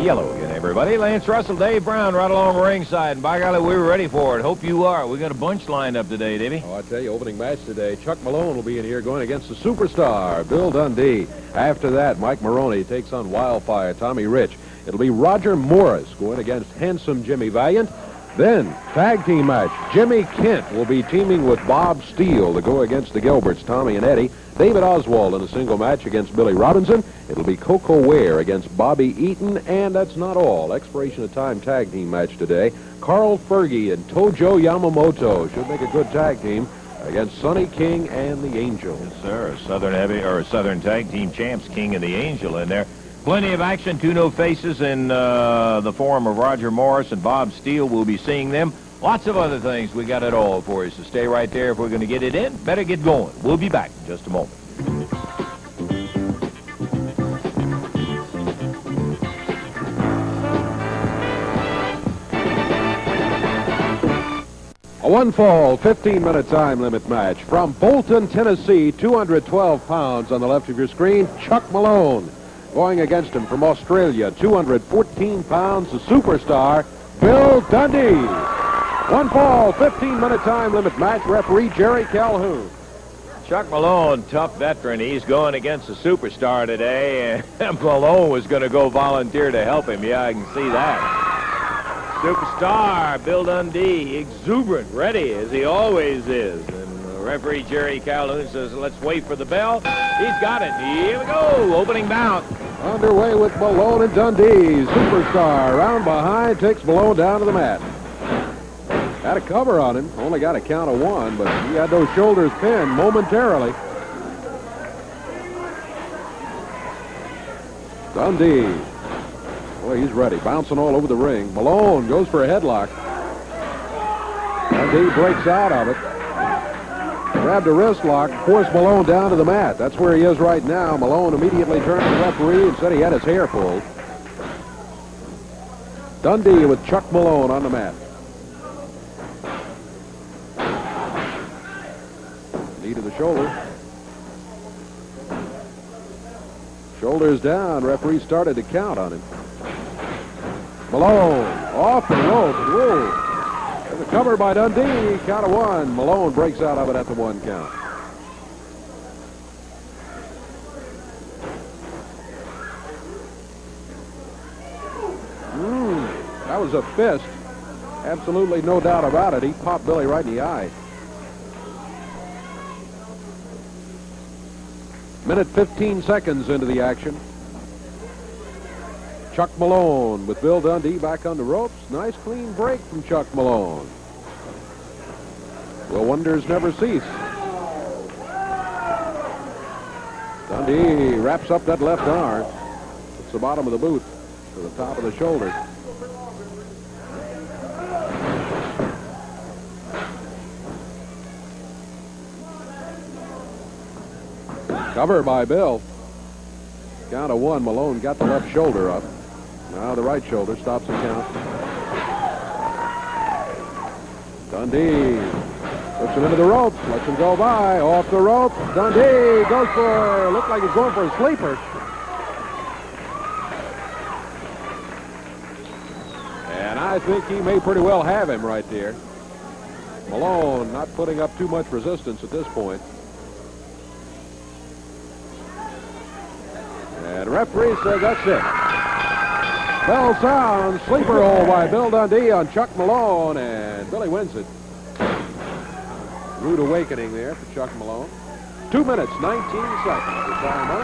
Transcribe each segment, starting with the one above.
Hello again, everybody. Lance Russell, Dave Brown, right along ringside. And by golly, we were ready for it. Hope you are. We got a bunch lined up today, Davey. Oh, I tell you, opening match today. Chuck Malone will be in here going against the superstar, Bill Dundee. After that, Mike Meroni takes on Wildfire, Tommy Rich. It'll be Roger Morris going against handsome Jimmy Valiant. Then, tag team match. Jimmy Kent will be teaming with Bob Steele to go against the Gilberts, Tommy and Eddie. David Oswald in a single match against Billy Robinson. It'll be Koko Ware against Bobby Eaton, and that's not all. Expiration of time tag team match today. Carl Fergie and Tojo Yamamoto should make a good tag team against Sonny King and the Angel. Yes, sir. Southern tag team champs, King and the Angel in there. Plenty of action, two no faces in the form of Roger Morris and Bob Steele. We'll be seeing them. Lots of other things. We got it all for you, so stay right there. If we're going to get it in, better get going. We'll be back in just a moment. A one-fall, 15-minute time limit match. From Bolton, Tennessee, 212 pounds on the left of your screen, Chuck Malone. Going against him from Australia, 214 pounds, the superstar, Bill Dundee. One fall, 15-minute time limit match. Referee Jerry Calhoun. Chuck Malone, tough veteran. He's going against the superstar today, and Malone was going to go volunteer to help him. Yeah, I can see that. Superstar, Bill Dundee, exuberant, ready, as he always is. And referee Jerry Calhoun says, let's wait for the bell. He's got it. Here we go. Opening bout. Underway with Malone and Dundee. Superstar round behind takes Malone down to the mat. Had a cover on him. Only got a count of one, but he had those shoulders pinned momentarily. Dundee. Boy, he's ready. Bouncing all over the ring. Malone goes for a headlock. Dundee breaks out of it. Grabbed a wrist lock, forced Malone down to the mat. That's where he is right now. Malone immediately turned to the referee and said he had his hair pulled. Dundee with Chuck Malone on the mat. Knee to the shoulder. Shoulders down. Referee started to count on him. Malone off the rope. Whoa. Covered by Dundee, count of one. Malone breaks out of it at the one count. That was a fist. Absolutely no doubt about it. He popped Billy right in the eye. Minute 15 seconds into the action. Chuck Malone with Bill Dundee back on the ropes. Nice clean break from Chuck Malone. Will wonders never cease. Dundee wraps up that left arm. Puts the bottom of the boot to the top of the shoulder. Cover by Bill. Count of one. Malone got the left shoulder up. Now the right shoulder stops the count. Dundee puts him into the ropes, lets him go by, off the rope. Dundee goes for, looked like he's going for a sleeper. And I think he may pretty well have him right there. Malone not putting up too much resistance at this point. And the referee says that's it. Bell sounds. Sleeper hold by Bill Dundee on Chuck Malone, and Billy wins it. Rude awakening there for Chuck Malone. 2 minutes, 19 seconds to time on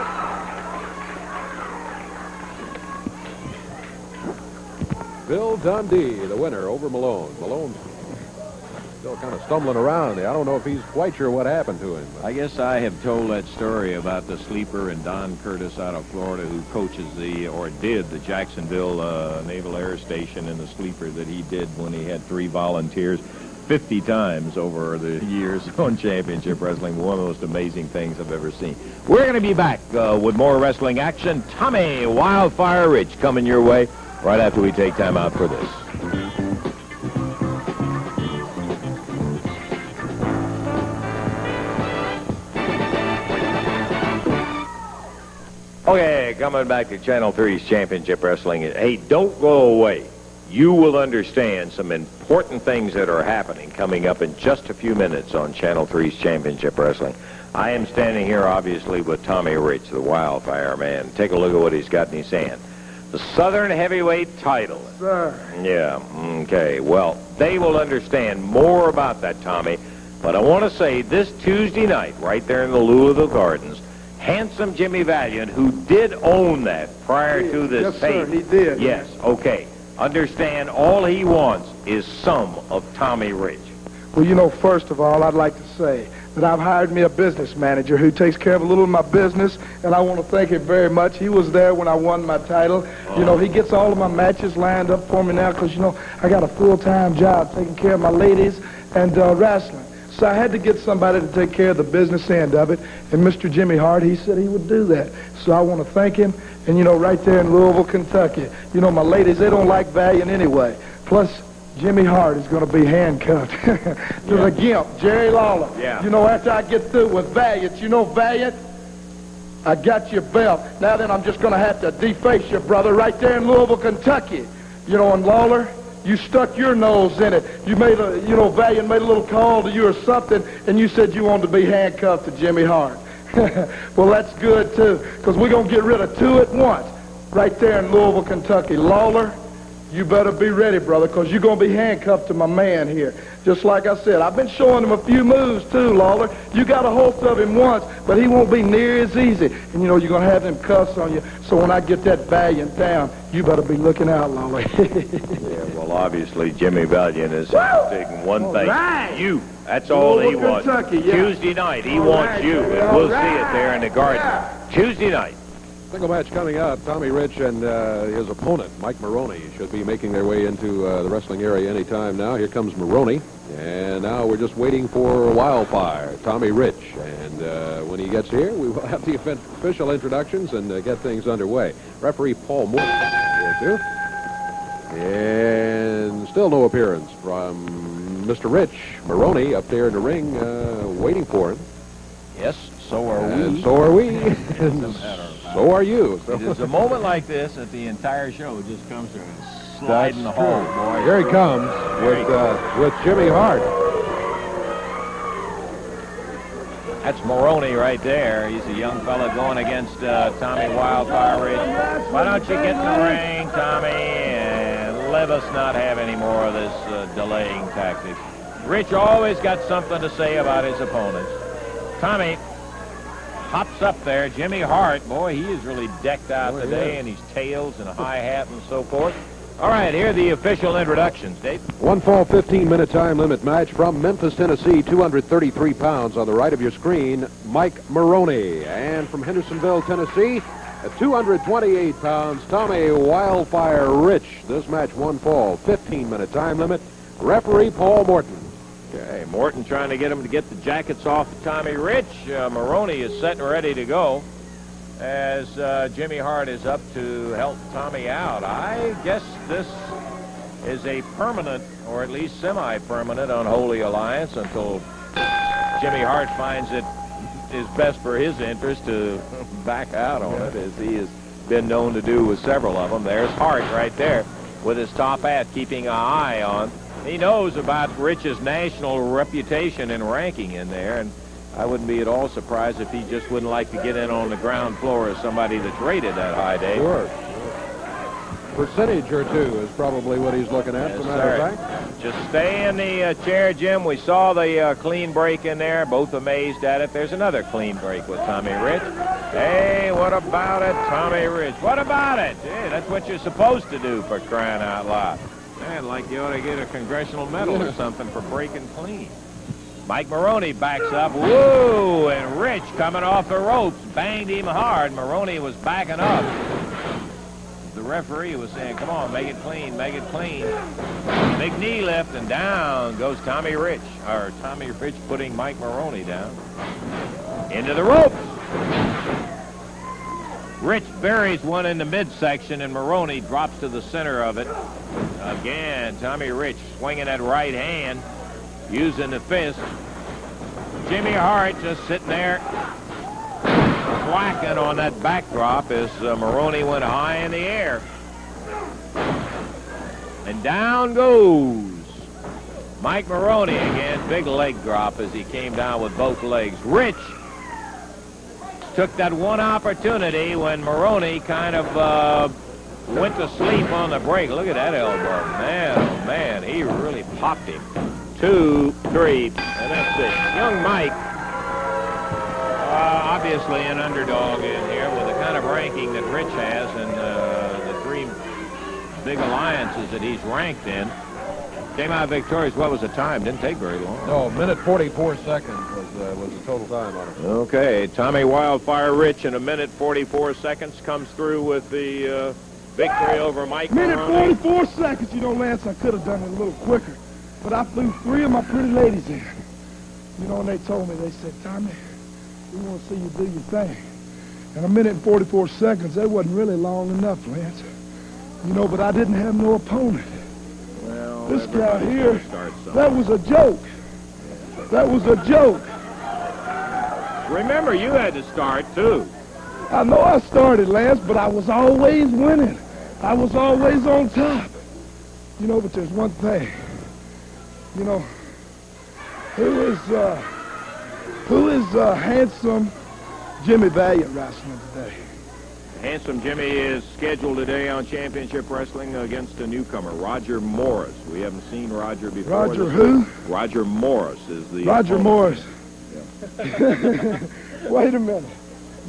it. Bill Dundee, the winner over Malone. Malone still kind of stumbling around there. I don't know if he's quite sure what happened to him. I guess I have told that story about the sleeper and Don Curtis out of Florida, who coaches did the Jacksonville Naval Air Station, in the sleeper that he did when he had 3 volunteers 50 times over the years on Championship Wrestling. One of the most amazing things I've ever seen. We're going to be back with more wrestling action. Tommy Wildfire Rich coming your way right after we take time out for this. Okay, coming back to Channel 3's Championship Wrestling. Hey, don't go away. You will understand some important things that are happening coming up in just a few minutes on Channel 3's Championship Wrestling. I am standing here, obviously, with Tommy Rich, the Wildfire Man. Take a look at what he's got in his hand. The Southern Heavyweight title. Sir. Yeah, okay. Well, they will understand more about that, Tommy. But I want to say this Tuesday night, right there in the Louisville Gardens, handsome Jimmy Valiant, who did own that prior to this yes, tape. Sir, he did. Yes, okay. Understand, all he wants is some of Tommy Rich. Well, you know, first of all, I'd like to say that I've hired me a business manager who takes care of a little of my business, and I want to thank him very much. He was there when I won my title. You know, he gets all of my matches lined up for me now because, you know, I got a full-time job taking care of my ladies and wrestling. So I had to get somebody to take care of the business end of it, and Mr. Jimmy Hart, he said he would do that. So I want to thank him, and, you know, right there in Louisville, Kentucky, you know, my ladies, they don't like Valiant anyway. Plus, Jimmy Hart is going to be handcuffed to the gimp, Jerry Lawler. Yeah. You know, after I get through with Valiant, you know, Valiant, I got your belt. Now then, I'm just going to have to deface your brother right there in Louisville, Kentucky. You know, and Lawler, you stuck your nose in it. You made a, you know, Valiant made a little call to you or something, and you said you wanted to be handcuffed to Jimmy Hart. Well, that's good, too, because we're going to get rid of two at once right there in Louisville, Kentucky. Lawler, you better be ready, brother, because you're going to be handcuffed to my man here. Just like I said, I've been showing him a few moves, too, Lawler. You got a hold of him once, but he won't be near as easy. And, you know, you're going to have them cuffs on you. So when I get that Valiant down, you better be looking out, Lawler. Yeah, well, obviously, Jimmy Valiant is interested in one thing. Right. You. That's all he Louisville, wants. Kentucky, yeah. Tuesday night, he All wants right, you. baby, And we'll all see it there in the garden. Yeah. Tuesday night. Single match coming up. Tommy Rich and his opponent, Mike Meroni, should be making their way into the wrestling area any time now. Here comes Meroni. And now we're just waiting for Wildfire, Tommy Rich. And when he gets here, we will have the official introductions and get things underway. Referee Paul Morton here, too. And still no appearance from Mr. Rich. Meroni up there in the ring waiting for him. Yes, so are And we. so are we. And so are you. It is a moment like this that the entire show just comes to a slide in the That's hole, true. boy. Here he comes with Jimmy Hart. That's Meroni right there. He's a young fella going against Tommy Wildfire Rich. Why don't you get in the ring, Tommy, and let us not have any more of this delaying tactic. Rich always got something to say about his opponents. Tommy hops up there. Jimmy Hart, boy, he is really decked out today in his tails and a high hat and so forth. All right, here are the official introductions, Dave. One fall, 15-minute time limit match from Memphis, Tennessee, 233 pounds on the right of your screen, Mike Meroni. And from Hendersonville, Tennessee, at 228 pounds, Tommy Wildfire Rich. This match, one fall, 15-minute time limit. Referee Paul Morton. Okay, Morton trying to get him to get the jackets off of Tommy Rich. Meroni is set and ready to go as Jimmy Hart is up to help Tommy out. I guess this is a permanent, or at least semi-permanent, unholy alliance until Jimmy Hart finds it is best for his interest to back out on it, as he has been known to do with several of them. There's Hart right there with his top hat, keeping an eye on. He knows about Rich's national reputation and ranking in there, and I wouldn't be at all surprised if he just wouldn't like to get in on the ground floor as somebody that's rated that high, Dave. Sure. Percentage or two is probably what he's looking at, Yes, as a matter of sir. fact. Just stay in the chair, Jim. We saw the clean break in there, both amazed at it. There's another clean break with Tommy Rich. Hey, what about it, Tommy Rich? What about it? Hey, that's what you're supposed to do, for crying out loud. Man, like you ought to get a congressional medal or something for breaking clean. Mike Meroni backs up. Woo! And Rich coming off the ropes. Banged him hard. Meroni was backing up. The referee was saying, come on, make it clean, make it clean. Big knee lift, and down goes Tommy Rich. Or Tommy Rich putting Mike Meroni down. Into the ropes. Rich buries one in the midsection, and Meroni drops to the center of it. Again, Tommy Rich swinging that right hand, using the fist. Jimmy Hart just sitting there. whacking on that backdrop as Meroni went high in the air. And down goes Mike Meroni again. Big leg drop as he came down with both legs. Rich took that one opportunity when Meroni kind of went to sleep on the break. Look at that elbow. Man, oh man, he really popped him. 2, 3, and that's it. Young Mike, obviously an underdog in here with the kind of ranking that Rich has and the 3 big alliances that he's ranked in. Came out victorious. What was the time? Didn't take very long. No, 1:44 was the total time on it. Okay, Tommy Wildfire Rich in 1:44 comes through with the victory over Mike Meroni. 1:44. You know, Lance, I could have done it a little quicker. But I flew 3 of my pretty ladies in. You know, and they told me, they said, Tommy, we want to see you do your thing. And 1:44, that wasn't really long enough, Lance. You know, but I didn't have no opponent. Well, this guy here, that was a joke. That was a joke. Remember, you had to start, too. I know I started, Lance, but I was always winning. I was always on top. You know, but there's one thing. You know, who is handsome Jimmy Valiant wrestling today? Handsome Jimmy is scheduled today on Championship Wrestling against a newcomer, Roger Morris. We haven't seen Roger before. Roger who? Roger Morris is the Roger opponent. Morris. Yeah. Wait a minute.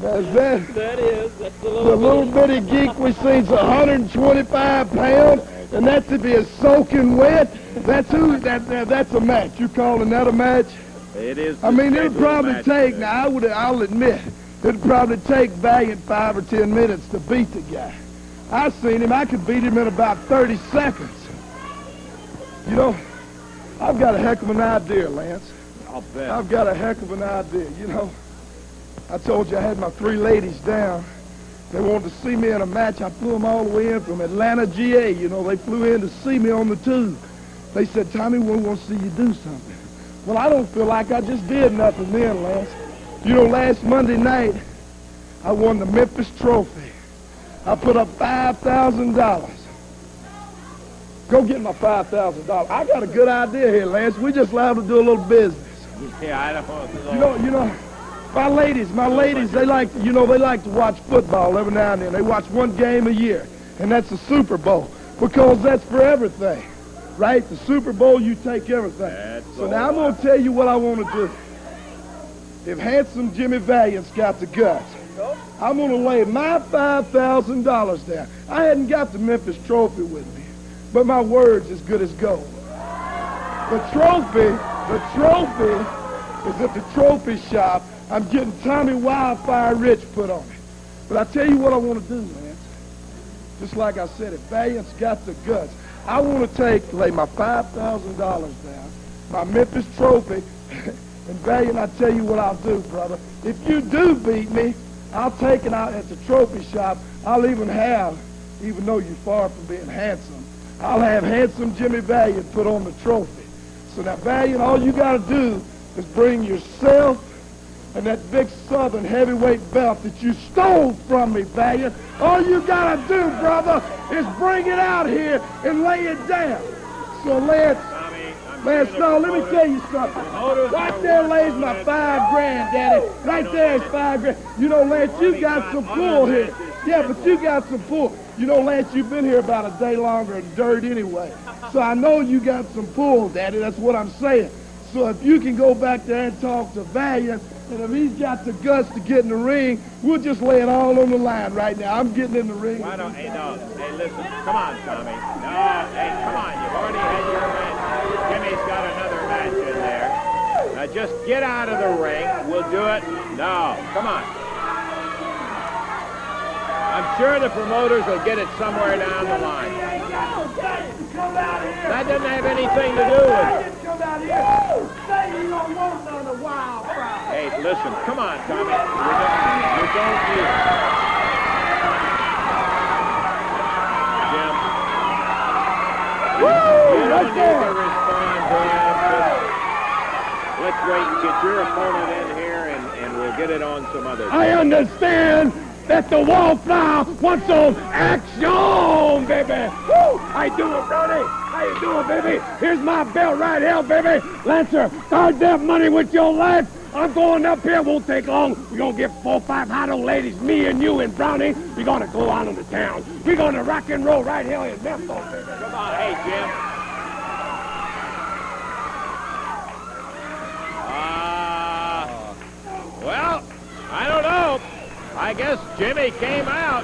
Now, is that? That's the little bitty geek we seen's 125 pounds, and that's if he is soaking wet. That's who. That's a match. You calling that a match? It is. I mean, it'll probably take. Now, I'll admit, it'll probably take Valiant 5 or 10 minutes to beat the guy. I seen him. I could beat him in about 30 seconds. You know, I've got a heck of an idea, Lance. I'll bet. I've got a heck of an idea. You know, I told you I had my 3 ladies down. They wanted to see me in a match. I flew them all the way in from Atlanta, GA. You know, they flew in to see me on the tube. They said, Tommy, we want to see you do something. Well, I don't feel like I just did nothing then, Lance. You know, last Monday night, I won the Memphis trophy. I put up $5,000. Go get my $5,000. I got a good idea here, Lance. We just allowed to do a little business. Yeah, I don't know. You know, my ladies, they like, they like to watch football every now and then. They watch one game a year, and that's the Super Bowl, because that's for everything, right? The Super Bowl, you take everything. So now I'm going to tell you what I want to do. If handsome Jimmy Valiant's got the guts, I'm going to lay my $5,000 down. I hadn't got the Memphis trophy with me, but my word's as good as gold. The trophy is at the trophy shop. I'm getting Tommy Wildfire Rich put on it. But I tell you what I want to do, Lance. Just like I said, if Valiant's got the guts, I want to lay my $5,000 down, my Memphis trophy, and Valiant, I tell you what I'll do, brother. If you do beat me, I'll take it out at the trophy shop. I'll even though you're far from being handsome, I'll have handsome Jimmy Valiant put on the trophy. So now, Valiant, all you got to do is bring yourself and that big Southern heavyweight belt that you stole from me, Valiant. All you got to do, brother, is bring it out here and lay it down. So, Lance, no, let me tell you something. Right there lays my $5 grand, Daddy. Right there is $5 grand. You know, Lance, you got some pull here. Yeah, but you got some pull. You know, Lance, you've been here about a day longer in dirt anyway. So I know you got some pull, Daddy. That's what I'm saying. So if you can go back there and talk to Valiant, and if he's got the guts to get in the ring, we'll just lay it all on the line right now. I'm getting in the ring. Why don't, hey, listen. Come on, Tommy. No, hey, come on. You've already had your match. Jimmy's got another match in there. Now just get out of the ring. We'll do it. No, come on. I'm sure the promoters will get it somewhere down the line. That doesn't have anything to do with it. Hey, listen, come on, Tommy. You don't use it. Jim. You don't need to respond to him. Let's wait and get your opponent in here, and we'll We'll get it on some other I time. understand that the wallflower wants some action, baby. Woo! How you doing, Brody? How you doing, baby? Here's my belt right here, baby. Lancer, guard that money with your life. I'm going up here. Won't take long. We're going to get 4 or 5 hot old ladies, me and you and Brownie. We're going to go out into town. We're going to rock and roll right here in Memphis, baby. Come on, hey, Jim. Well, I don't know. I guess Jimmy came out,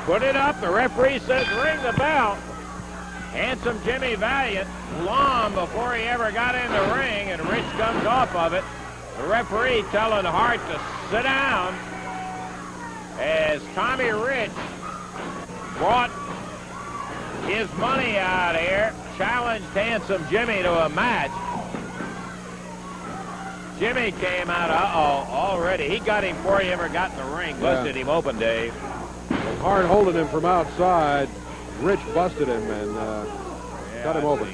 put it up. The referee says ring the bell. Handsome Jimmy Valiant, long before he ever got in the ring, and Rich comes off of it. The referee telling Hart to sit down as Tommy Rich brought his money out here, challenged Handsome Jimmy to a match. Jimmy came out, already. He got him before he ever got in the ring. Busted him open, Dave. Hart holding him from outside. Rich busted him and cut him open.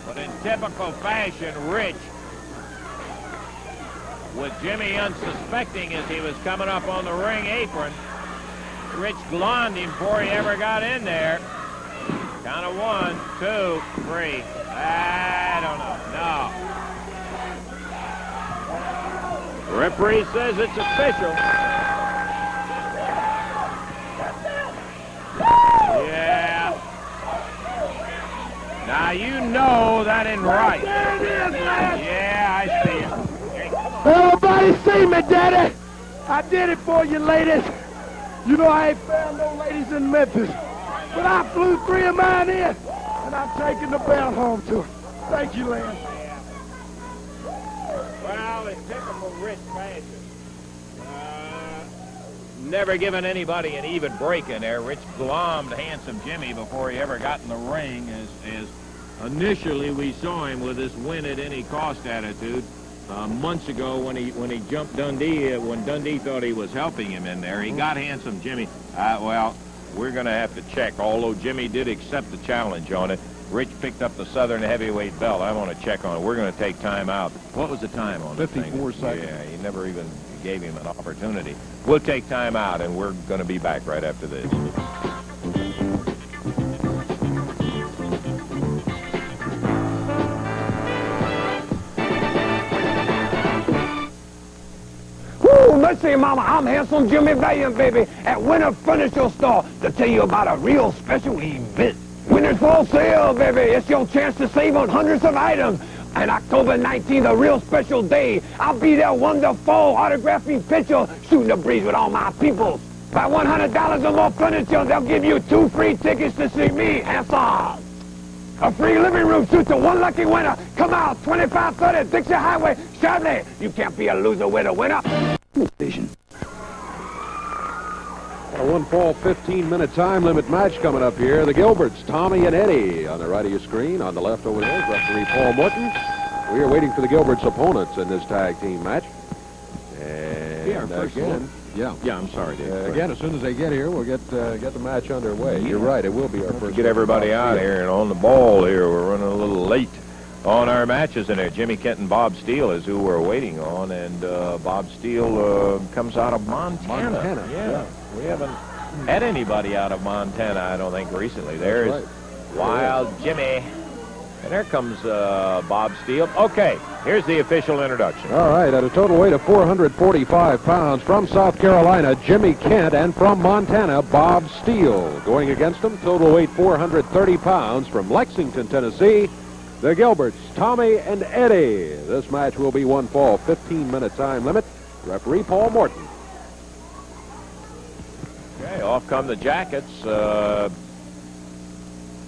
But in typical fashion, Rich, with Jimmy unsuspecting as he was coming up on the ring apron, Rich glommed him before he ever got in there. Count of 1, 2, 3. I don't know. No. The referee says it's official. Yeah. Now you know that ain't right. There it is, lad. Yeah, I see it. Hey, come on. Everybody see me, Daddy. I did it for you, ladies. You know I ain't found no ladies in Memphis. But I flew 3 of mine in, and I'm taking the belt home to her. Thank you, Lance. Well, in typical Rich fashion, never given anybody an even break in there. Rich glommed Handsome Jimmy before he ever got in the ring, as initially we saw him with this win-at-any-cost attitude. Months ago when he jumped Dundee, when Dundee thought he was helping him in there, he got Handsome Jimmy. Well, we're going to have to check, although Jimmy did accept the challenge on it. Rich picked up the Southern heavyweight belt. I want to check on it. We're going to take time out. What was the time on it? 54 seconds. Yeah, he never even gave him an opportunity. We'll take time out, and we're going to be back right after this. Let's see, Mama, I'm Handsome Jimmy Valiant, baby, at Winter Furniture Store to tell you about a real special event. Winter's Fall Sale, baby. It's your chance to save on hundreds of items. And October 19th, a real special day. I'll be there wonderful, autographing pictures, shooting the breeze with all my people. Buy $100 or more furniture, they'll give you 2 free tickets to see me, Handsome. A free living room suit to 1 lucky winner. Come out, 2530 Dixie Highway, Charlotte. You can't be a loser with a winner. Station. A 1-fall, 15-minute time limit match coming up here. The Gilberts, Tommy and Eddie, on the right of your screen. On the left over there, referee Paul Morton. We are waiting for the Gilberts' opponents in this tag team match. And again, Yeah, I'm sorry, Dave. again, as soon as they get here, we'll get the match underway. You're right, it will be our first. Get everybody out here and on the ball here. We're running a little late on our matches in there. Jimmy Kent and Bob Steele is who we're waiting on, and Bob Steele comes out of Montana. Yeah. We haven't had anybody out of Montana, I don't think, recently. There's Wild Jimmy. And there comes Bob Steele. Okay, here's the official introduction. All right, at a total weight of 445 pounds, from South Carolina, Jimmy Kent, and from Montana, Bob Steele. Going against him, total weight 430 pounds, from Lexington, Tennessee, the Gilberts, Tommy and Eddie. This match will be 1-fall, 15-minute time limit. Referee Paul Morton. Okay, off come the Jackets.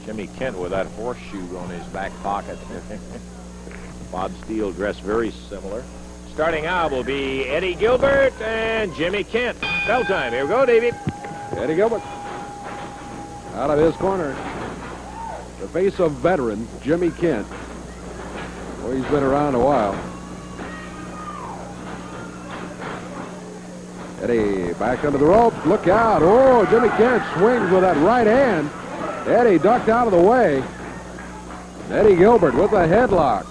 Jimmy Kent with that horseshoe on his back pocket. Bob Steele dressed very similar. Starting out will be Eddie Gilbert and Jimmy Kent. Bell time. Here we go, Davey. Eddie Gilbert. Out of his corner. The face of veteran, Jimmy Kent. Well, he's been around a while. Eddie back under the rope. Look out. Oh, Jimmy Kent swings with that right hand. Eddie ducked out of the way. Eddie Gilbert with a headlock.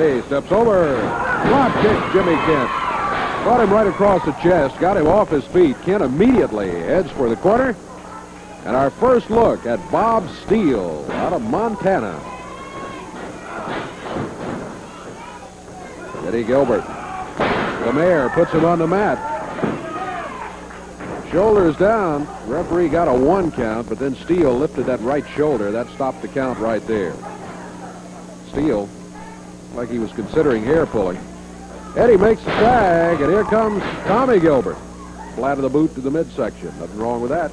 Eddie steps over. Drop kick Jimmy Kent. Caught him right across the chest. Got him off his feet. Kent immediately heads for the corner. And our first look at Bob Steele out of Montana. Eddie Gilbert. Ware puts him on the mat. Shoulders down. Referee got a 1 count, but then Steele lifted that right shoulder. That stopped the count right there. Steele, like he was considering hair pulling. Eddie makes the tag, and here comes Tommy Gilbert. Flat of the boot to the midsection. Nothing wrong with that.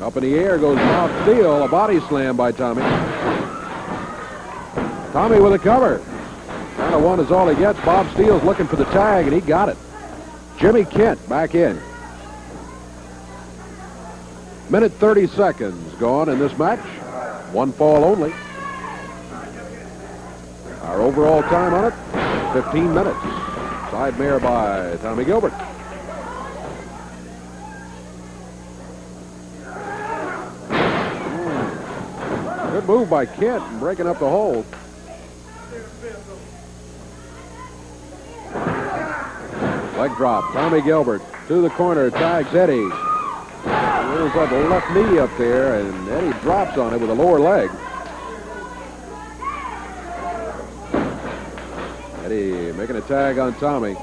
Up in the air goes Bob Steele. A body slam by Tommy. Tommy with a cover. Kind of one is all he gets. Bob Steele's looking for the tag, and he got it. Jimmy Kent back in. Minute 30 seconds gone in this match. 1 fall only. Our overall time on it, 15 minutes. Side mare by Tommy Gilbert. Good move by Kent in breaking up the hole. Leg drop. Tommy Gilbert to the corner. Tags Eddie. There's that left knee up there, and Eddie drops on it with a lower leg. Eddie making a tag on Tommy.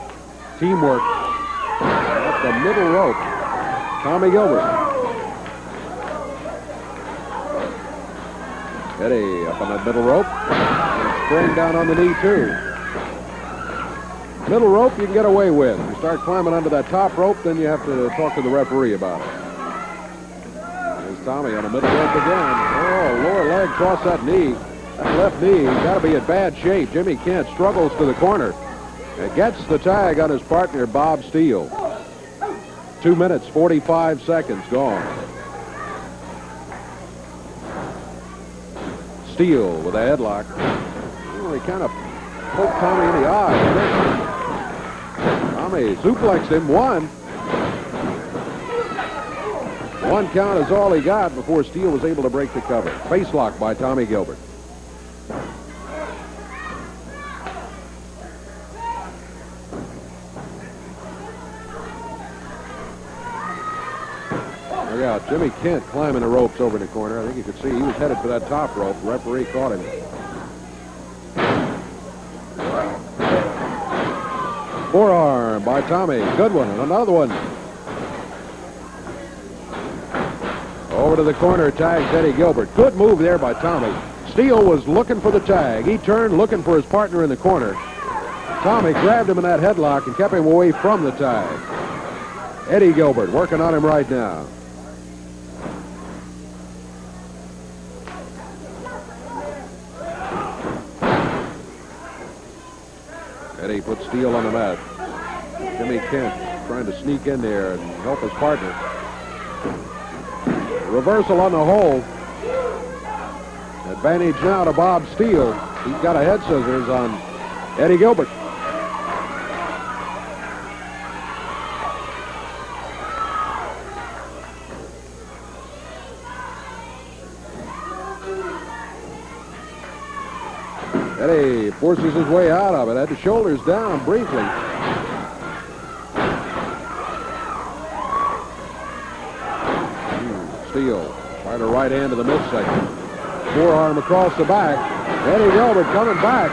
Teamwork. At the middle rope. Tommy Gilbert. Eddie up on that middle rope. And spraying down on the knee, too. Middle rope you can get away with. You start climbing under that top rope, then you have to talk to the referee about it. There's Tommy on the middle rope again. Oh, lower leg across that knee. That left knee, got to be in bad shape. Jimmy Kent struggles to the corner and gets the tag on his partner, Bob Steele. 2 minutes, 45 seconds gone. Steele with a headlock. Oh, he kind of poked Tommy in the eye. Tommy suplexed him. 1 count is all he got before Steele was able to break the cover. Face lock by Tommy Gilbert. Look out, Jimmy Kent climbing the ropes over in the corner. I think you could see he was headed for that top rope. The referee caught him. Forearm by Tommy. Good one. And another one. Over to the corner, tags Eddie Gilbert. Good move there by Tommy. Steele was looking for the tag. He turned looking for his partner in the corner. Tommy grabbed him in that headlock and kept him away from the tag. Eddie Gilbert working on him right now. Eddie puts Steele on the mat. Jimmy Kent trying to sneak in there and help his partner. Reversal on the hole. Advantage now to Bob Steele. He's got a head scissors on Eddie Gilbert. Eddie forces his way out of it. Had the shoulders down briefly. Steele trying to right hand to the midsection. Forearm across the back. Eddie Gilbert coming back.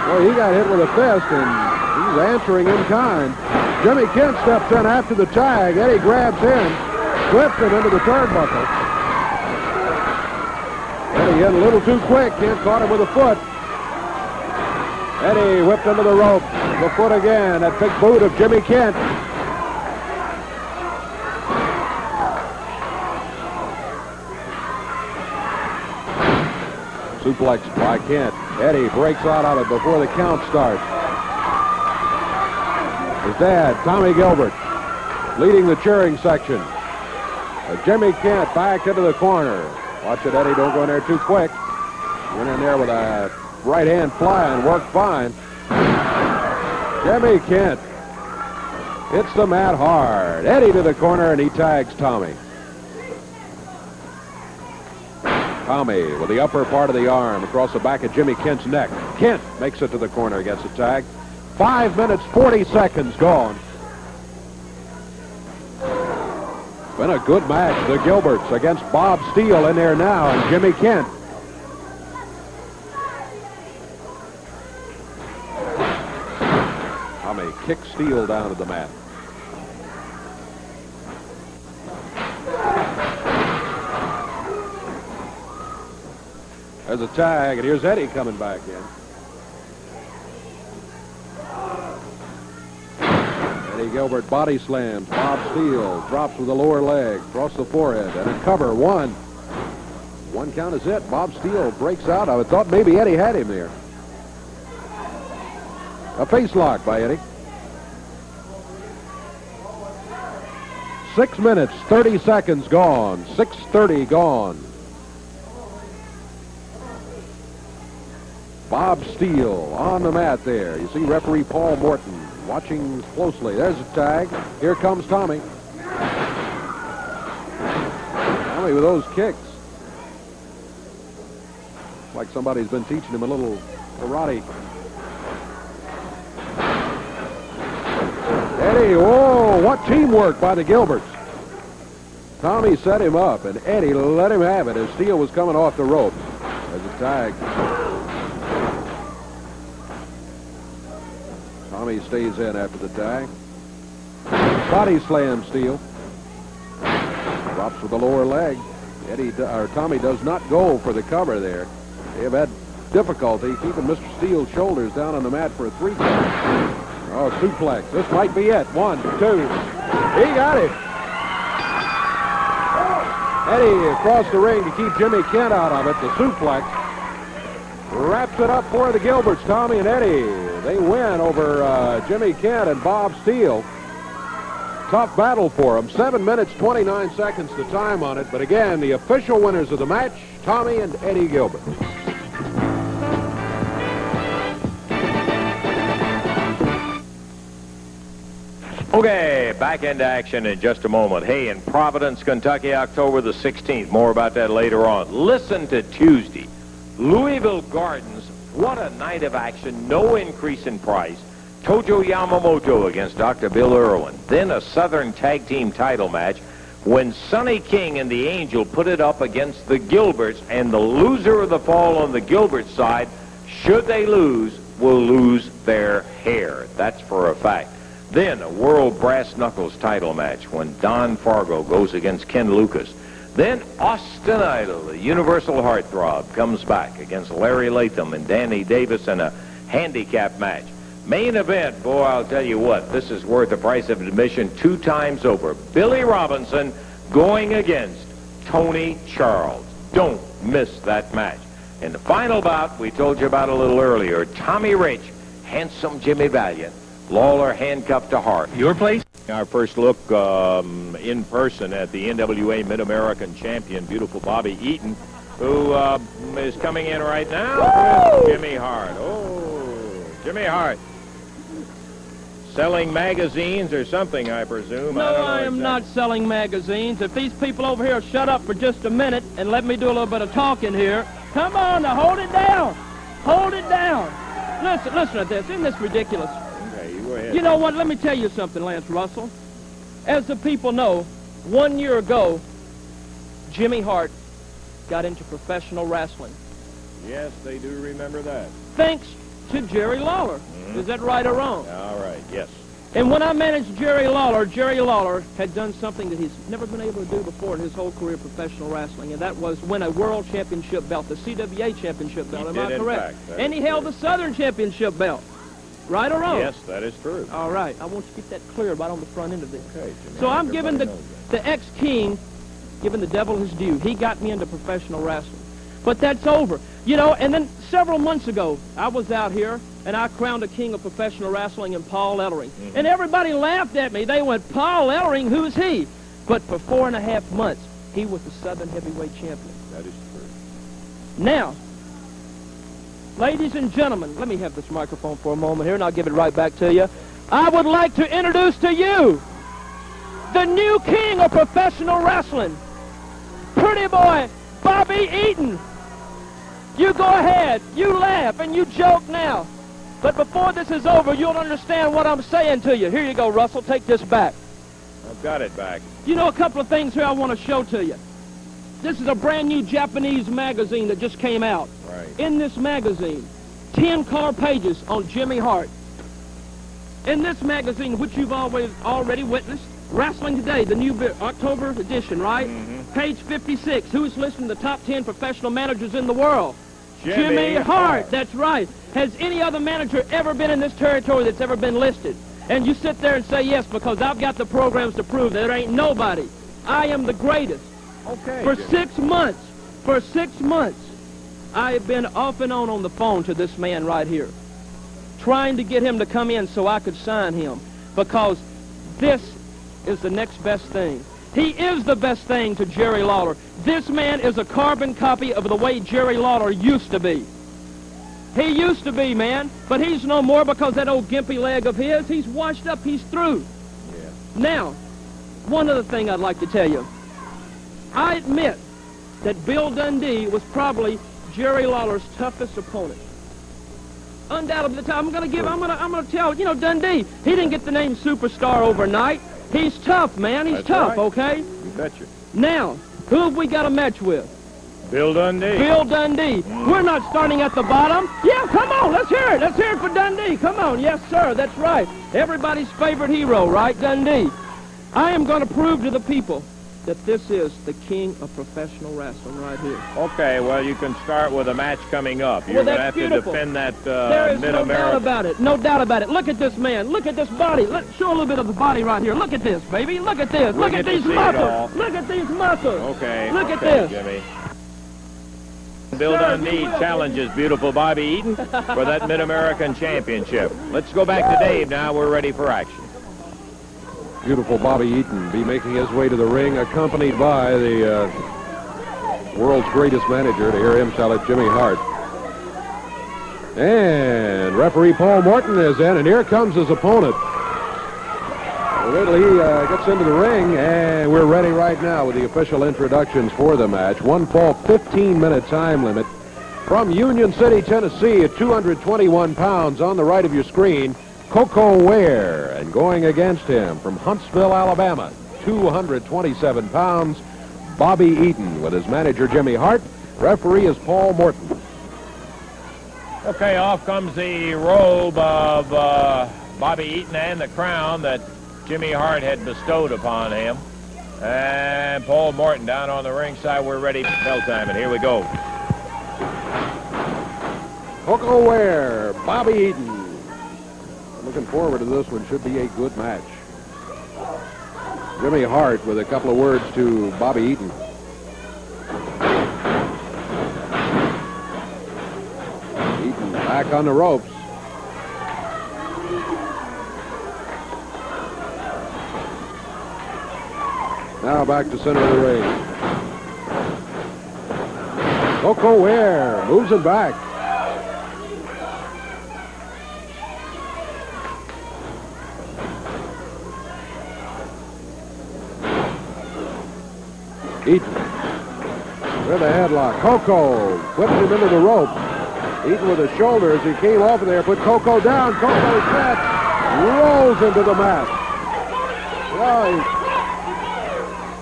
Boy, he got hit with a fist, and he's answering in kind. Jimmy Kent steps in after the tag. Eddie grabs him, flips him into the turnbuckle. Eddie hit a little too quick. Kent caught him with a foot. Eddie whipped into the rope. The foot again. That big boot of Jimmy Kent. Suplex by Kent. Eddie breaks out of it before the count starts. His dad, Tommy Gilbert, leading the cheering section. Jimmy Kent back into the corner. Watch it, Eddie. Don't go in there too quick. Went in there with a right hand fly and worked fine. Jimmy Kent hits the mat hard. Eddie to the corner, and he tags Tommy. Tommy with the upper part of the arm across the back of Jimmy Kent's neck. Kent makes it to the corner, gets a tag. 5 minutes, 40 seconds gone. Been a good match. The Gilberts against Bob Steele in there now, and Jimmy Kent. Tommy kicks Steele down to the mat. There's a tag, and here's Eddie coming back in. Eddie Gilbert body slams. Bob Steele drops with the lower leg, across the forehead, and a cover. One. One count is it. Bob Steele breaks out. I thought maybe Eddie had him there. A face lock by Eddie. 6 minutes, 30 seconds gone. 6:30 gone. Bob Steele on the mat there. You see referee Paul Morton watching closely. There's a tag. Here comes Tommy. Tommy with those kicks. Like somebody's been teaching him a little karate. Eddie, whoa, what teamwork by the Gilberts. Tommy set him up, and Eddie let him have it as Steele was coming off the ropes. There's a tag. Tommy stays in after the tag. Body slam Steele. Drops with the lower leg. Tommy does not go for the cover there. They have had difficulty keeping Mr. Steele's shoulders down on the mat for a 3 count. Oh, suplex. This might be it. 1, 2. He got it. Eddie across the ring to keep Jimmy Kent out of it. The suplex wraps it up for the Gilberts. Tommy and Eddie, they win over Jimmy Kent and Bob Steele. Tough battle for them. 7 minutes, 29 seconds the time on it. But again, the official winners of the match, Tommy and Eddie Gilbert. Okay, back into action in just a moment. Hey, in Providence, Kentucky, October the 16th. More about that later on. Listen to Tuesday. Louisville Gardens, what a night of action. No increase in price. Tojo Yamamoto against Dr. Bill Irwin. Then a Southern Tag Team title match when Sonny King and the Angel put it up against the Gilberts, and the loser of the fall on the Gilbert side, should they lose, will lose their hair. That's for a fact. Then a World Brass Knuckles title match when Don Fargo goes against Ken Lucas. Then Austin Idol, the Universal Heartthrob, comes back against Larry Latham and Danny Davis in a handicap match. Main event, boy, I'll tell you what, this is worth the price of admission 2 times over. Billy Robinson going against Tony Charles. Don't miss that match. In the final bout, we told you about a little earlier, Tommy Rich, handsome Jimmy Valiant, Lawler handcuffed to Hart. Your place? Our first look in person at the NWA Mid-American Champion, beautiful Bobby Eaton, who is coming in right now with Jimmy Hart. Oh, Jimmy Hart. Selling magazines or something, I presume. No, I am not selling magazines. If these people over here shut up for just a minute and let me do a little bit of talking here. Come on, now hold it down. Hold it down. Listen to this. Isn't this ridiculous? Okay, you go ahead. You know what? Let me tell you something, Lance Russell. As the people know, 1 year ago, Jimmy Hart got into professional wrestling. Yes, they do remember that. Thanks to Jerry Lawler. Is that right or wrong? All right, yes. And when I managed Jerry Lawler had done something that he's never been able to do before in his whole career of professional wrestling, and that was win a world championship belt, the CWA championship belt. Am I correct? And he held the Southern championship belt. Right or wrong? Yes, that is true. All right. I want you to get that clear right on the front end of this. Okay, Jimmy, so I'm giving the ex-king, giving the devil his due. He got me into professional wrestling. But that's over. You know, and then several months ago, I was out here, and I crowned a king of professional wrestling in Paul Ellering. And everybody laughed at me. They went, Paul Ellering, who's he? But for 4.5 months, he was the Southern Heavyweight Champion. That is true. Now, ladies and gentlemen, let me have this microphone for a moment here, and I'll give it right back to you. I would like to introduce to you the new king of professional wrestling, Pretty Boy Bobby Eaton. You go ahead, you laugh, and you joke now. But before this is over, you'll understand what I'm saying to you. Here you go, Russell. Take this back. I've got it back. You know, a couple of things here I want to show to you. This is a brand new Japanese magazine that just came out. Right. In this magazine, 10 color pages on Jimmy Hart. In this magazine, which you've already witnessed, Wrestling Today, the new October edition, right? Mm-hmm. Page 56, who's listed in the top 10 professional managers in the world? Jimmy Hart, that's right. Has any other manager ever been in this territory that's ever been listed? And you sit there and say yes, because I've got the programs to prove that there ain't nobody. I am the greatest. Okay. For Jimmy. 6 months, I have been off and on the phone to this man right here, trying to get him to come in so I could sign him, because this is the next best thing. He is the best thing to Jerry Lawler. This man is a carbon copy of the way Jerry Lawler used to be. He used to be, man, but he's no more, because that old gimpy leg of his, he's washed up, he's through. Yeah. Now, one other thing I'd like to tell you. I admit that Bill Dundee was probably Jerry Lawler's toughest opponent. Undoubtedly, I'm going to tell, you know, Dundee, he didn't get the name superstar overnight. He's tough, man. He's That's tough, right. okay? You betcha. Now, who have we got a match with? Bill Dundee. Bill Dundee. We're not starting at the bottom. Yeah, come on, let's hear it. Let's hear it for Dundee. Come on, yes, sir, that's right. Everybody's favorite hero, right, Dundee? I am going to prove to the people that this is the king of professional wrestling right here. Okay, well, you can start with a match coming up. You're Well, going to that's have beautiful. to defend that There is no doubt Mid-America. about it. No doubt about it. Look at this man. Look at this body. Let's show a little bit of the body right here. Look at this, baby. Look at this. Look at get to these see it all. muscles. Look at these muscles. Okay. Look at okay, this. Jimmy. Bill Dundee challenges beautiful Bobby Eaton for that Mid-American Championship. Let's go back to Dave now. We're ready for action. Beautiful Bobby Eaton be making his way to the ring, accompanied by the world's greatest manager, to hear him shout at Jimmy Hart. And referee Paul Morton is in, and here comes his opponent. Wait till he gets into the ring, and we're ready right now with the official introductions for the match. One fall, 15-minute time limit. From Union City, Tennessee, at 221 pounds on the right of your screen, Koko Ware. And going against him from Huntsville, Alabama, 227 pounds, Bobby Eaton, with his manager Jimmy Hart. Referee is Paul Morton. Okay, off comes the robe of Bobby Eaton and the crown that Jimmy Hart had bestowed upon him. And Paul Morton down on the ringside. We're ready for bell time, and here we go. Koko Ware, Bobby Eaton. Looking forward to this one. Should be a good match. Jimmy Hart with a couple of words to Bobby Eaton. Eaton back on the ropes. Now back to center of the ring. Koko Ware moves it back. Eaton with a headlock. Koko whipped him into the rope. Eaton with his shoulders. He came over there, put Koko down. Koko's set. Rolls into the mat. Well,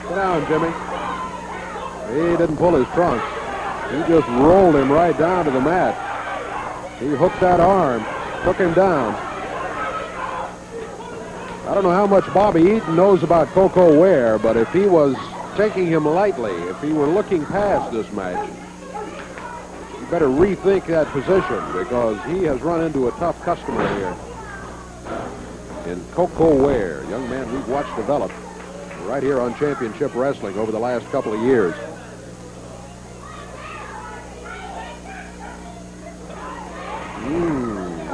sit down, Jimmy. He didn't pull his trunks. He just rolled him right down to the mat. He hooked that arm, took him down. I don't know how much Bobby Eaton knows about Koko Ware, but if he was taking him lightly, if he were looking past this match, you better rethink that position, because he has run into a tough customer here in Koko Ware, young man we've watched develop right here on Championship Wrestling over the last couple of years.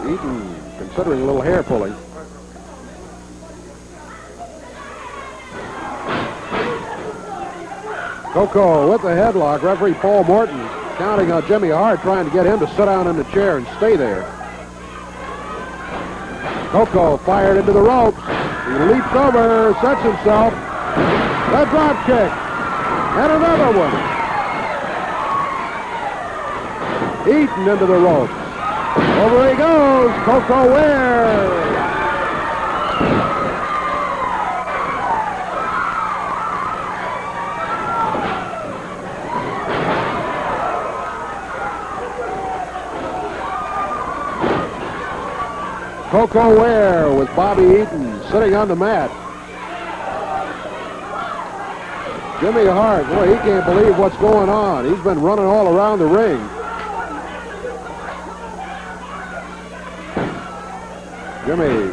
Eaton considering a little hair pulling. Koko with the headlock. Referee Paul Morton counting on Jimmy Hart, trying to get him to sit down in the chair and stay there. Koko fired into the ropes. He leaps over, sets himself. The drop kick. And another one. Eaton into the ropes. Over he goes, Koko Ware. Koko Ware with Bobby Eaton sitting on the mat. Jimmy Hart, boy, he can't believe what's going on. He's been running all around the ring. Jimmy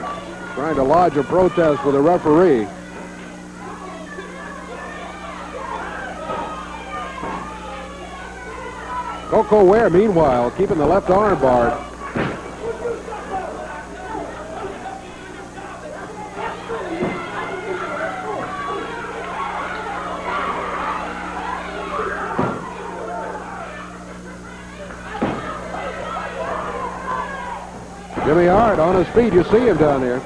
trying to lodge a protest with the referee. Koko Ware, meanwhile, keeping the left arm barred. Jimmy Hart on his feet. You see him down there.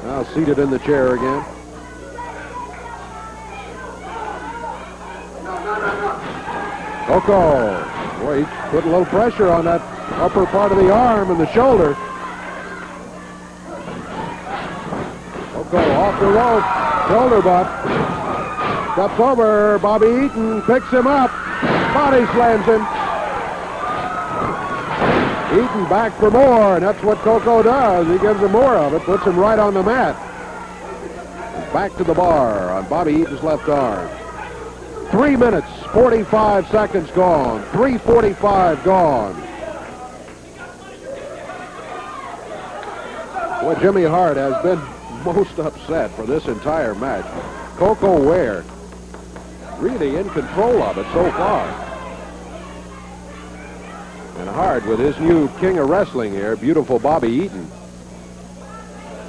Now seated in the chair again. Koko. Boy, he put a little pressure on that upper part of the arm and the shoulder. Koko off the rope. Shoulder butt. Steps over. Bobby Eaton picks him up. Body slams him. Eaton back for more, and that's what Koko does. He gives him more of it, puts him right on the mat. Back to the bar on Bobby Eaton's left arm. 3 minutes, 45 seconds gone. 3:45 gone. Boy, Jimmy Hart has been most upset for this entire match. Koko Ware really in control of it so far. And Hart with his new king of wrestling here, beautiful Bobby Eaton.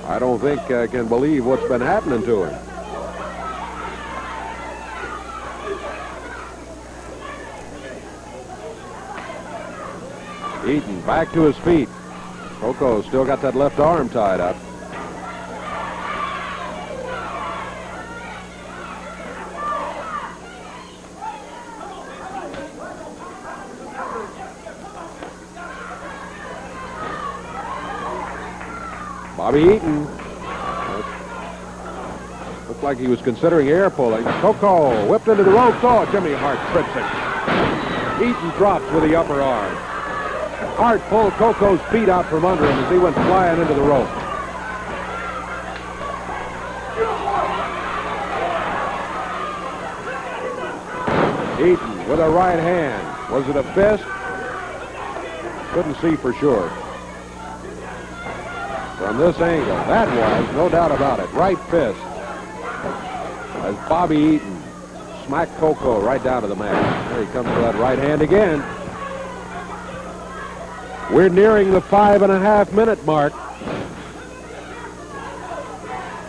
I don't think I can believe what's been happening to him. Eaton back to his feet. Koko still got that left arm tied up. Bobby Eaton looked like he was considering air pulling. Koko whipped into the ropes. Oh, Jimmy Hart trips it. Eaton drops with the upper arm. Hart pulled Koko's feet out from under him as he went flying into the rope. Eaton with a right hand. Was it a fist? Couldn't see for sure. From this angle, that was, no doubt about it, right fist. As Bobby Eaton smacked Koko right down to the mat. There he comes for that right hand again. We're nearing the 5.5 minute mark.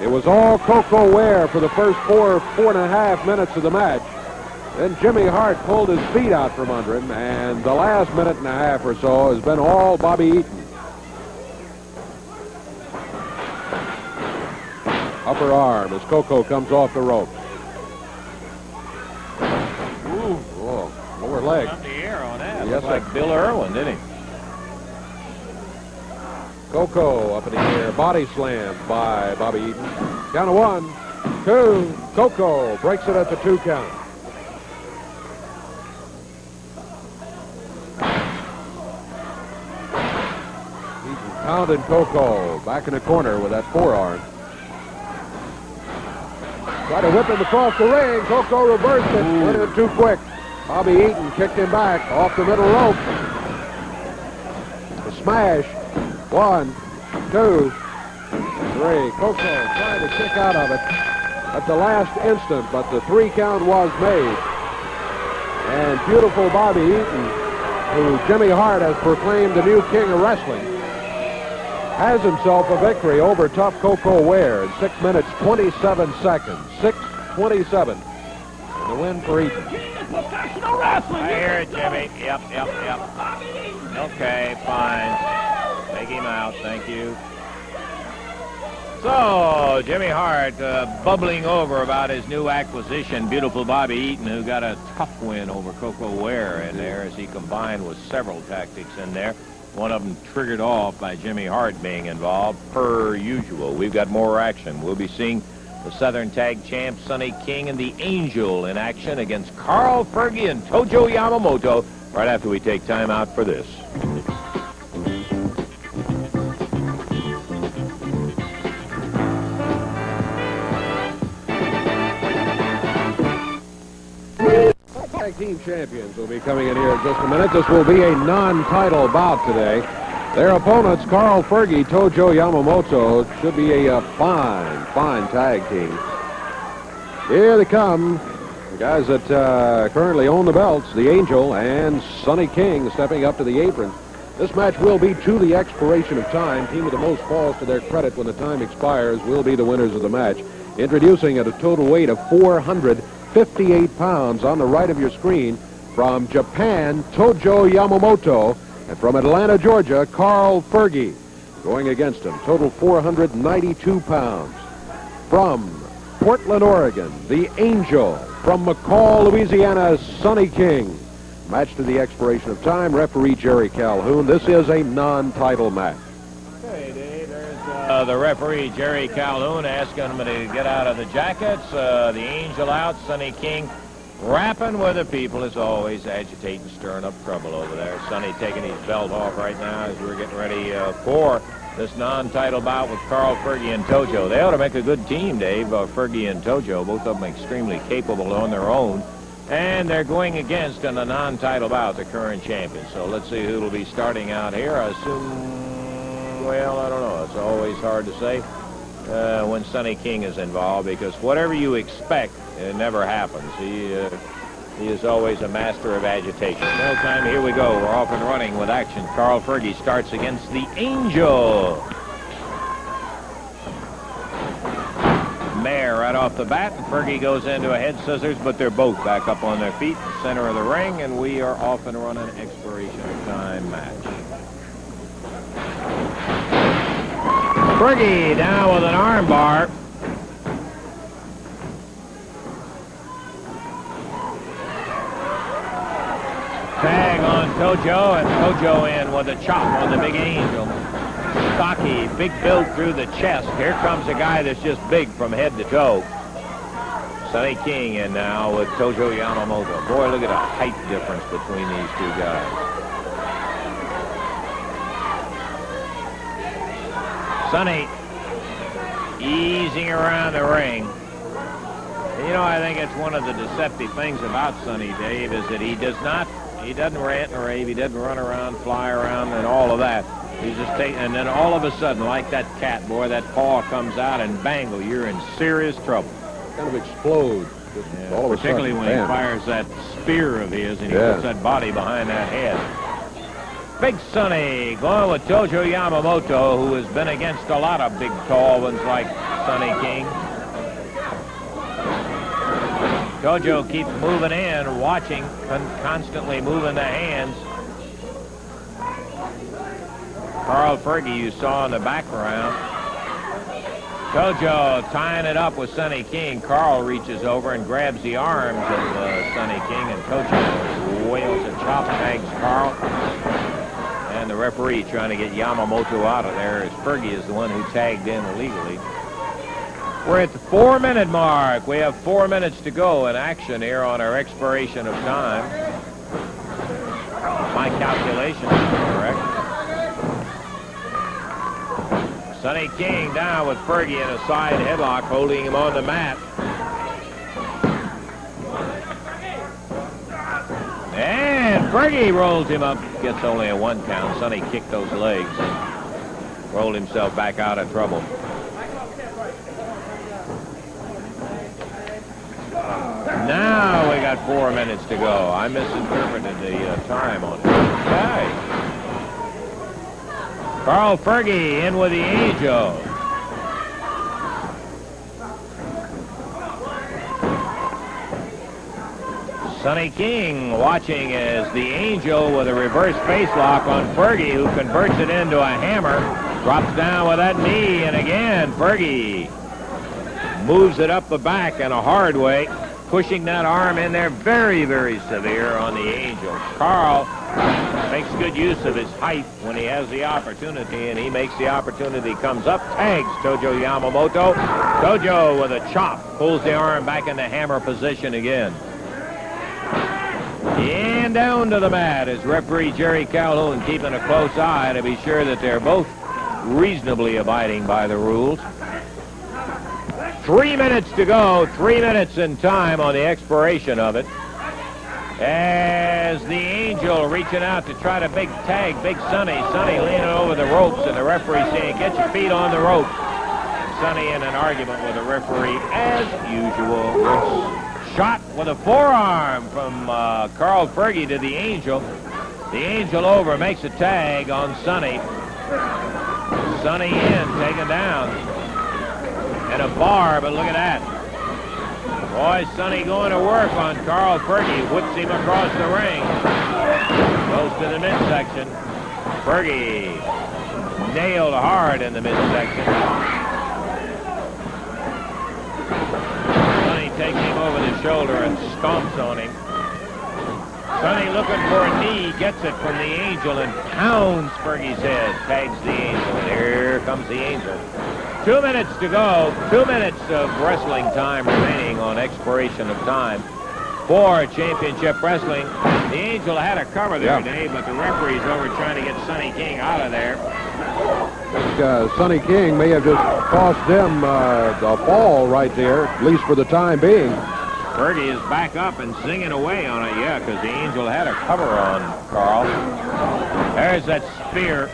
It was all Koko Ware for the first 4.5 minutes of the match. Then Jimmy Hart pulled his feet out from under him, and the last minute and a half or so has been all Bobby Eaton. Upper arm as Koko comes off the rope. Ooh, whoa, lower leg. Up the air on that. Yes, like Bill Irwin, didn't he? Koko up in the air, body slammed by Bobby Eaton. Count of 1, 2. Koko breaks it at the 2 count. Eaton pounding Koko back in the corner with that forearm. Tried to whip him across the ring. Koko reversed it. Went in too quick. Bobby Eaton kicked him back off the middle rope. The smash. 1, 2, 3. Koko trying to kick out of it at the last instant, but the 3 count was made. And beautiful Bobby Eaton, who Jimmy Hart has proclaimed the new king of wrestling, has himself a victory over tough Koko Ware in 6 minutes, 27 seconds. 6:27. And the win for Eaton. Professional wrestling. I hear it, Jimmy. Yep. Okay, fine. Take him out. Thank you. So, Jimmy Hart bubbling over about his new acquisition, Beautiful Bobby Eaton, who got a tough win over Koko Ware in there as he combined with several tactics in there. One of them triggered off by Jimmy Hart being involved, per usual. We've got more action. We'll be seeing the Southern Tag Champ, Sonny King, and the Angel in action against Carl Fergie and Tojo Yamamoto right after we take time out for this. Tag team champions will be coming in here in just a minute. This will be a non-title bout today. Their opponents, Carl Fergie, Tojo Yamamoto, should be a fine tag team. Here they come. The guys that currently own the belts, the Angel and Sonny King, stepping up to the apron. This match will be to the expiration of time. Team with the most falls to their credit when the time expires will be the winners of the match. Introducing at a total weight of 458 pounds on the right of your screen, from Japan, Tojo Yamamoto, and from Atlanta, Georgia, Carl Fergie. Going against him, total 492 pounds. From Portland, Oregon, the Angel. From McCall, Louisiana, Sonny King. Match to the expiration of time. Referee Jerry Calhoun. This is a non-title match. Okay, Dave, there's the referee Jerry Calhoun asking him to get out of the jackets. The Angel out, Sonny King rapping with the people as always, agitating, stirring up trouble over there. Sonny taking his belt off right now as we're getting ready for this non-title bout with Carl Fergie and Tojo. They ought to make a good team, Dave, Fergie and Tojo, both of them extremely capable on their own. And they're going against in a non-title bout the current champion. So let's see who will be starting out here. I assume, well, I don't know. It's always hard to say when Sonny King is involved, because whatever you expect, it never happens. He is always a master of agitation. No time, here we go. We're off and running with action. Carl Fergie starts against the Angel. Mare right off the bat, and Fergie goes into a head scissors, but they're both back up on their feet, center of the ring, and we are off and running. Expiration of time match. Fergie down with an arm bar. Tag on Tojo, and Tojo in with a chop on the big Angel. Stocky, big build through the chest. Here comes a guy that's just big from head to toe. Sonny King in now with Tojo Yamamoto. Boy, look at the height difference between these two guys. Sonny easing around the ring. And, you know, I think it's one of the deceptive things about Sonny, Dave, is that he doesn't rant and rave, he doesn't run around, fly around, and all of that. He's just taking, and then all of a sudden, like that cat, boy, that paw comes out, and bangle, you're in serious trouble. Kind of explodes. Yeah, all of particularly when he fires that spear of his, and he puts that body behind that head. Big Sonny going with Tojo Yamamoto, who has been against a lot of big, tall ones like Sonny King. Tojo keeps moving in, watching, constantly moving the hands. Carl Fergie, you saw in the background. Tojo tying it up with Sonny King. Carl reaches over and grabs the arms of Sonny King, and Tojo wails a chop, tags Carl. And the referee trying to get Yamamoto out of there, as Fergie is the one who tagged in illegally. We're at the 4-minute mark. We have 4 minutes to go in action here on our expiration of time. My calculation is correct. Sonny King down with Fergie in a side headlock, holding him on the mat. And Fergie rolls him up. Gets only a 1 count. Sonny kicked those legs and rolled himself back out of trouble. Now we got 4 minutes to go. I misinterpreted the time on it. Okay. Carl Fergie in with the Angel. Sonny King watching as the Angel with a reverse face lock on Fergie, who converts it into a hammer. Drops down with that knee, and again, Fergie moves it up the back in a hard way, pushing that arm in there very, very severe on the Angel. Carl makes good use of his height when he has the opportunity, and he makes the opportunity, comes up, tags Tojo Yamamoto. Tojo with a chop pulls the arm back into hammer position again. And down to the mat is referee Jerry Calhoun, keeping a close eye to be sure that they're both reasonably abiding by the rules. 3 minutes to go, 3 minutes in time on the expiration of it. As the Angel reaching out to try to big tag Big Sonny. Sonny leaning over the ropes, and the referee saying, get your feet on the ropes. Sonny in an argument with the referee as usual. Shot with a forearm from Carl Fergie to the Angel. The Angel over, makes a tag on Sonny. Sonny in, taken down. And a bar, but look at that. Boy, Sonny going to work on Carl Fergie. Whips him across the ring. Goes to the midsection. Fergie nailed hard in the midsection. Sonny takes him over the shoulder and stomps on him. Sonny looking for a knee, gets it from the Angel and pounds Fergie's head. Tags the Angel, and here comes the Angel. 2 minutes to go. 2 minutes of wrestling time remaining on expiration of time for championship wrestling. The Angel had a cover there, Dave, but the referee's over trying to get Sonny King out of there. Sonny King may have just cost them the fall right there, at least for the time being. Fergie is back up and singing away on it, yeah, because the Angel had a cover on Carl. There's that spear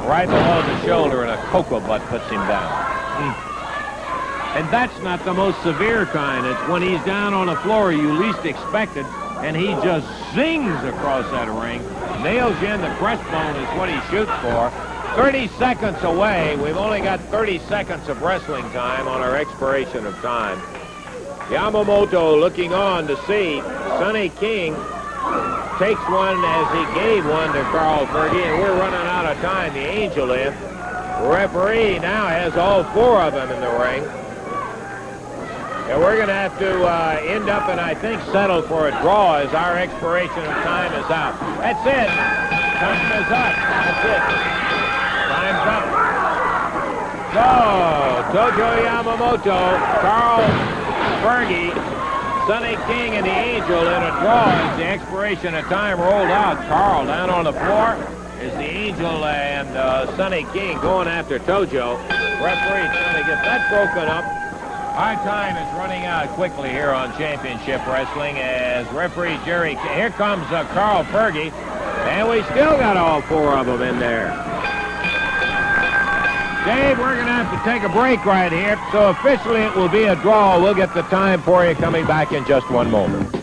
right below the shoulder, and a Koko butt puts him down. And that's not the most severe kind. It's when he's down on the floor you least expect it, and he just zings across that ring. Nails you in the breastbone is what he shoots for. 30 seconds away. We've only got 30 seconds of wrestling time on our expiration of time. Yamamoto looking on to see Sonny King takes one as he gave one to Carl Fergie, and we're running out of time. The Angel in. Referee now has all four of them in the ring. And we're going to have to end up and I think settle for a draw as our expiration of time is out. That's it. Time is up. That's it. Time's up. So, Tojo Yamamoto, Carl Fergie, Sonny King, and the Angel in a draw as the expiration of time rolled out. Carl down on the floor is the Angel and Sonny King going after Tojo. Referee trying to get that broken up. Our time is running out quickly here on Championship Wrestling as referee Jerry... Here comes Carl Fergie, and we still got all four of them in there. Dave, we're going to have to take a break right here, so officially it will be a draw. We'll get the time for you coming back in just one moment.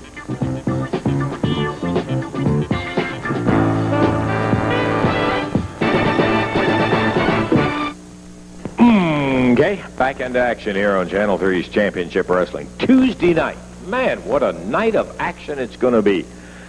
Okay, back into action here on Channel 3's Championship Wrestling. Tuesday night. Man, what a night of action it's going to be.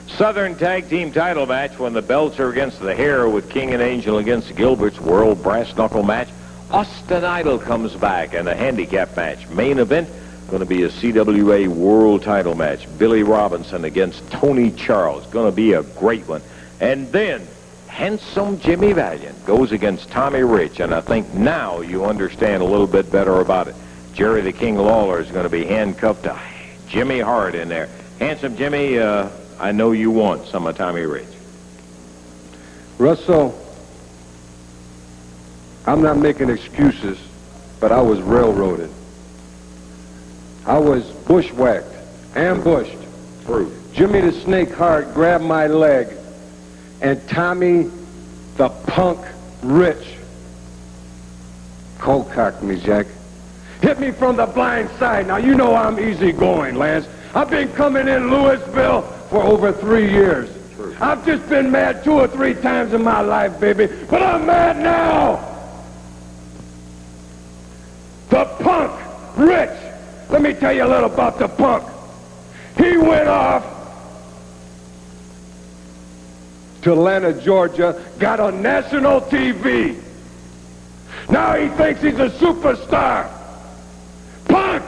Southern Tag Team title match when the belts are against the hair with King and Angel against Gilbert's World Brass Knuckle match. Austin Idol comes back and a handicap match. Main event going to be a CWA World title match. Billy Robinson against Tony Charles. Going to be a great one. And then handsome Jimmy Valiant goes against Tommy Rich, and I think now you understand a little bit better about it. Jerry the King Lawler is going to be handcuffed to Jimmy Hart in there. Handsome Jimmy, I know you want some of Tommy Rich. Russell, I'm not making excuses, but I was railroaded. I was bushwhacked, ambushed. True. Jimmy the Snake Hart grabbed my leg, and Tommy the Punk Rich cold-cocked me, Jack. Hit me from the blind side. Now, you know I'm easy going, Lance. I've been coming in Louisville for over 3 years. True. I've just been mad 2 or 3 times in my life, baby, but I'm mad now. The Punk Rich. Let me tell you a little about the Punk. He went off to Atlanta, Georgia, got on national TV. Now he thinks he's a superstar. Punk,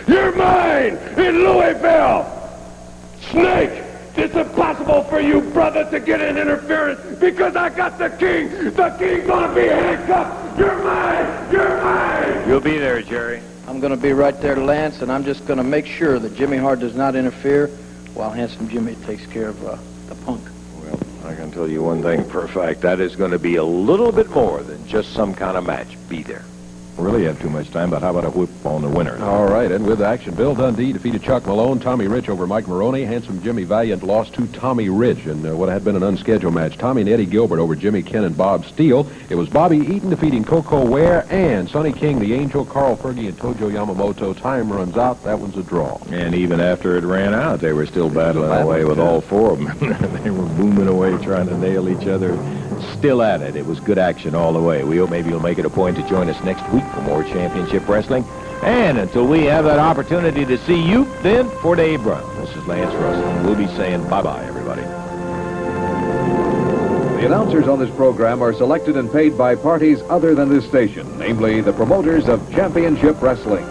you're mine in Louisville. Snake, it's impossible for you, brother, to get in interference because I got the king. The king's gonna be handcuffed. You're mine. You're mine. You'll be there, Jerry. I'm going to be right there, Lance, and I'm just going to make sure that Jimmy Hart does not interfere while Handsome Jimmy takes care of the Punk. Well, I can tell you one thing for a fact. That is going to be a little bit more than just some kind of match. Be there. Really have too much time, but how about a whip on the winner? All right, and with action, Bill Dundee defeated Chuck Malone, Tommy Rich over Mike Meroni, Handsome Jimmy Valiant lost to Tommy Rich in what had been an unscheduled match. Tommy and Eddie Gilbert over Jimmy Ken and Bob Steele. It was Bobby Eaton defeating Koko Ware and Sonny King, the Angel, Carl Fergie, and Tojo Yamamoto. Time runs out. That one's a draw. And even after it ran out, they were still battling away with all four of them. They were booming away trying to nail each other. Still at it. It was good action all the way. We hope maybe you'll make it a point to join us next week for more championship wrestling. And until we have that opportunity to see you, then for Dave Brown, this is Lance Russell. We'll be saying bye-bye, everybody. The announcers on this program are selected and paid by parties other than this station, namely the promoters of championship wrestling.